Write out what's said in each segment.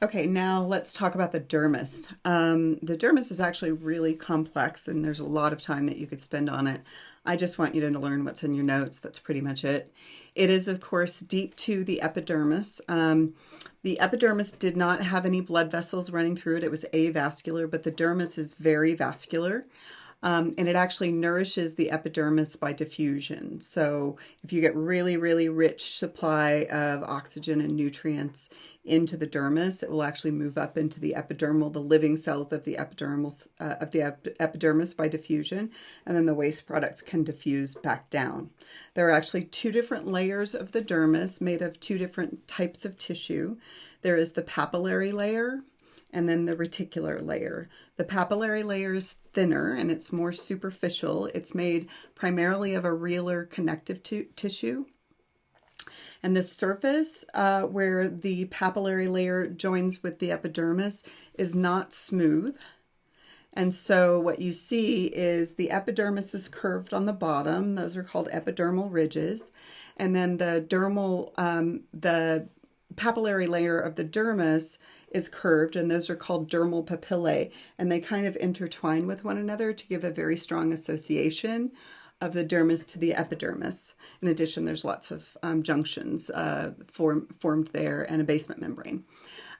Okay, now let's talk about the dermis. The dermis is actually really complex, and there's a lot of time that you could spend on it. I just want you to learn what's in your notes. That's pretty much it. It is, of course, deep to the epidermis. The epidermis did not have any blood vessels running through it. It was avascular, but the dermis is very vascular. And it actually nourishes the epidermis by diffusion. So if you get really, really rich supply of oxygen and nutrients into the dermis, it will actually move up into the epidermal, the living cells of the epidermis by diffusion, and then the waste products can diffuse back down. There are actually two different layers of the dermis made of two different types of tissue. There is the papillary layer and then the reticular layer. The papillary layer is thinner and it's more superficial. It's made primarily of a realer connective tissue. And the surface where the papillary layer joins with the epidermis is not smooth. And so what you see is the epidermis is curved on the bottom. Those are called epidermal ridges. And then the papillary layer of the dermis is curved, and those are called dermal papillae, and they kind of intertwine with one another to give a very strong association of the dermis to the epidermis. In addition, there's lots of junctions formed there and a basement membrane.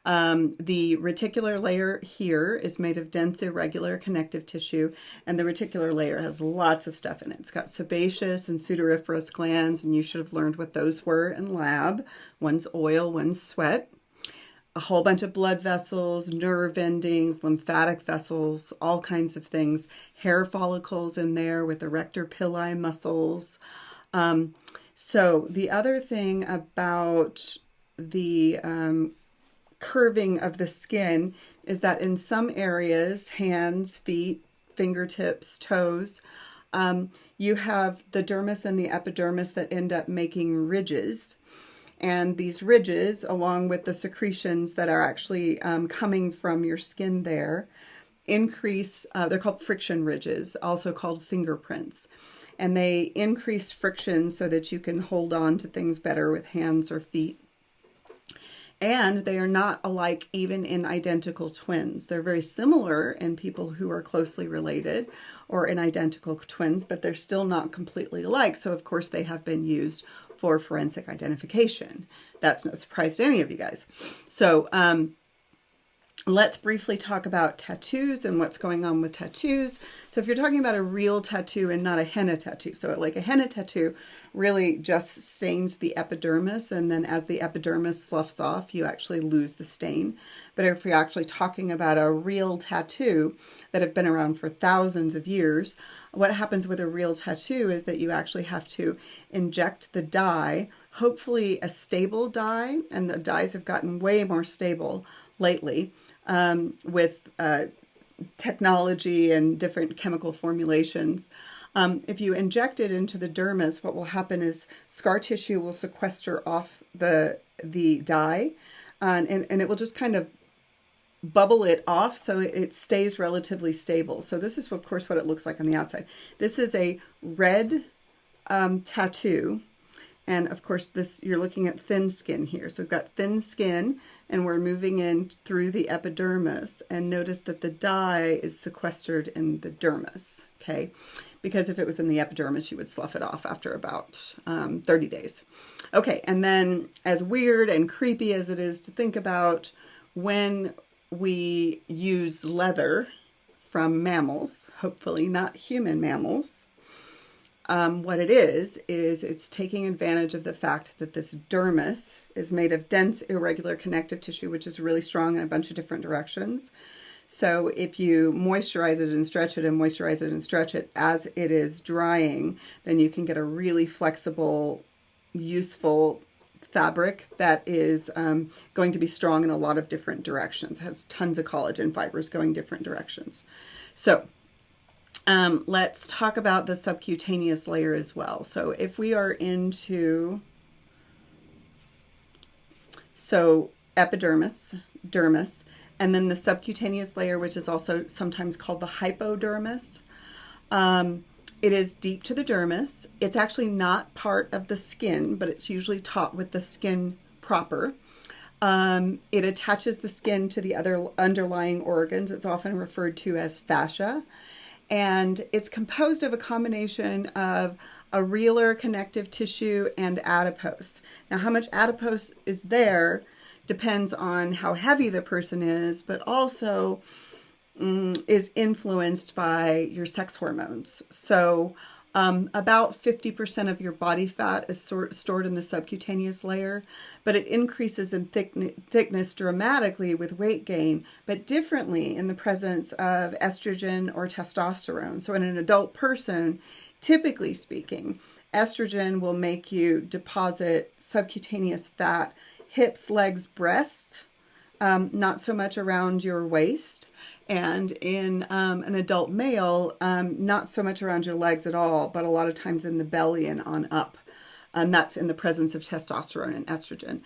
The reticular layer here is made of dense, irregular connective tissue, and the reticular layer has lots of stuff in it. It's got sebaceous and sudoriferous glands, and you should have learned what those were in lab. One's oil, one's sweat. A whole bunch of blood vessels, nerve endings, lymphatic vessels, all kinds of things. Hair follicles in there with erector pili muscles. So the other thing about the curving of the skin is that in some areas, hands, feet, fingertips, toes, you have the dermis and the epidermis that end up making ridges. And these ridges, along with the secretions that are actually coming from your skin there, increase, they're called friction ridges, also called fingerprints. And they increase friction so that you can hold on to things better with hands or feet. And they are not alike even in identical twins. They're very similar in people who are closely related or in identical twins, but they're still not completely alike. So, of course, they have been used for forensic identification. That's no surprise to any of you guys. So, let's briefly talk about tattoos and what's going on with tattoos. So if you're talking about a real tattoo and not a henna tattoo, so like a henna tattoo really just stains the epidermis, and then as the epidermis sloughs off, you actually lose the stain. But if you're actually talking about a real tattoo that have been around for thousands of years, what happens with a real tattoo is that you actually have to inject the dye, hopefully a stable dye, and the dyes have gotten way more stable lately with technology and different chemical formulations. If you inject it into the dermis, what will happen is scar tissue will sequester off the dye, and it will just kind of bubble it off so it stays relatively stable. So this is, of course, what it looks like on the outside. This is a red tattoo. And of course, this, you're looking at thin skin here. So we've got thin skin and we're moving in through the epidermis, and notice that the dye is sequestered in the dermis, okay? Because if it was in the epidermis, you would slough it off after about 30 days. Okay, and then as weird and creepy as it is to think about, when we use leather from mammals, hopefully not human mammals, what it is it's taking advantage of the fact that this dermis is made of dense, irregular connective tissue, which is really strong in a bunch of different directions. So if you moisturize it and stretch it and moisturize it and stretch it as it is drying, then you can get a really flexible, useful fabric that is going to be strong in a lot of different directions. It has tons of collagen fibers going different directions. So let's talk about the subcutaneous layer as well. So if we are into, epidermis, dermis, and then the subcutaneous layer, which is also sometimes called the hypodermis. It is deep to the dermis. It's actually not part of the skin, but it's usually taught with the skin proper. It attaches the skin to the other underlying organs. It's often referred to as fascia. And it's composed of a combination of areolar connective tissue and adipose. Now, how much adipose is there depends on how heavy the person is, but also is influenced by your sex hormones. So, about 50% of your body fat is stored in the subcutaneous layer, but it increases in thickness dramatically with weight gain, but differently in the presence of estrogen or testosterone. So, in an adult person, typically speaking, estrogen will make you deposit subcutaneous fat, hips, legs, breasts, not so much around your waist. And in an adult male, not so much around your legs at all, but a lot of times in the belly and on up. And that's in the presence of testosterone and estrogen.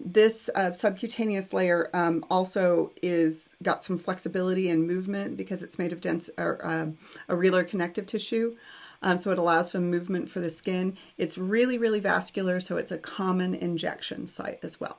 This subcutaneous layer also is got some flexibility and movement because it's made of dense areolar connective tissue. So it allows some movement for the skin. It's really, really vascular, so it's a common injection site as well.